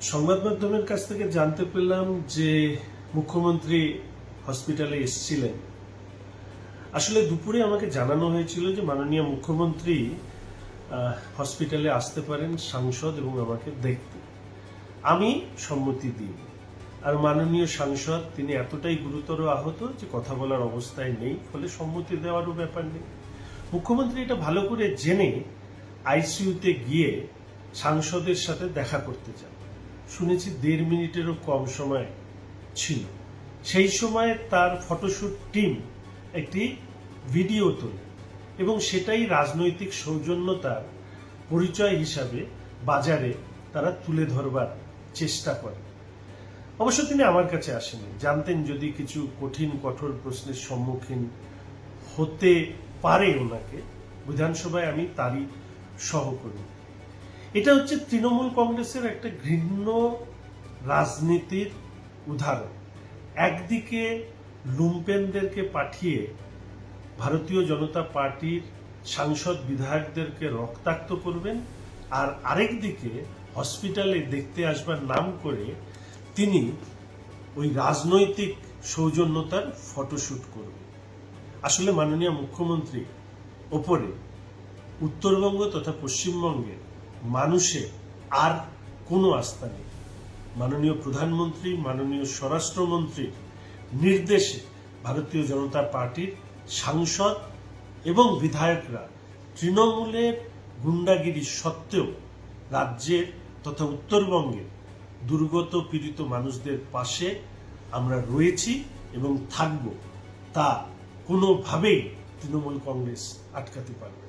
সংবাদ মাধ্যমের কাছ থেকে জানতে পেলাম যে মুখ্যমন্ত্রী হসপিটালে এসেছিলেন। আসলে দুপুরে আমাকে জানানো হয়েছিল যে মাননীয় মুখ্যমন্ত্রী হসপিটালে আসতে পারেন সাংসদ এবং আমাকে দেখতে। আমি সম্মতি দিই। আর মাননীয় সাংসদ তিনি এতটাই গুরুতর আহত যে কথা বলার অবস্থায় নেই, ফলে সম্মতি দেওয়ারও ব্যাপার নেই। মুখ্যমন্ত্রী এটা ভালো করে জেনে আইসিইউতে গিয়ে সাংসদের সাথে দেখা করতে চান। শুনেছি 1.5 মিনিটেরও কম সময় ছিল। সেই সময় তার ফটোশুট টিম একটি ভিডিও তোলে এবং সেটাই রাজনৈতিক সৌজন্যতার পরিচয় হিসাবে বাজারে তারা তুলে ধরবার চেষ্টা করে। অবশ্য তিনি আমার কাছে আসেনি, জানতেন যদি কিছু কঠিন কঠোর প্রশ্নের সম্মুখীন হতে পারে ওনাকে। বিধানসভায় আমি তারই সহকর্মী। এটা হচ্ছে তৃণমূল কংগ্রেসের একটা ঘৃণ্য রাজনীতির উদাহরণ। একদিকে লুম্পেনদেরকে পাঠিয়ে ভারতীয় জনতা পার্টির সাংসদ বিধায়কদেরকে রক্তাক্ত করবেন, আর আরেকদিকে হসপিটালে দেখতে আসবার নাম করে তিনি ওই রাজনৈতিক সৌজন্যতার ফটোশুট করবেন। আসলে মাননীয় মুখ্যমন্ত্রী ওপরে উত্তরবঙ্গ তথা পশ্চিমবঙ্গের মানুষের আর কোনো আস্থা নেই। মাননীয় প্রধানমন্ত্রী, মাননীয় স্বরাষ্ট্রমন্ত্রীর নির্দেশে ভারতীয় জনতা পার্টির সাংসদ এবং বিধায়করা তৃণমূলের গুন্ডাগিরি সত্ত্বেও রাজ্যের তথা উত্তরবঙ্গের দুর্গত পীড়িত মানুষদের পাশে আমরা রয়েছি এবং থাকব। তা কোনোভাবেই তৃণমূল কংগ্রেস আটকাতে পারবে না।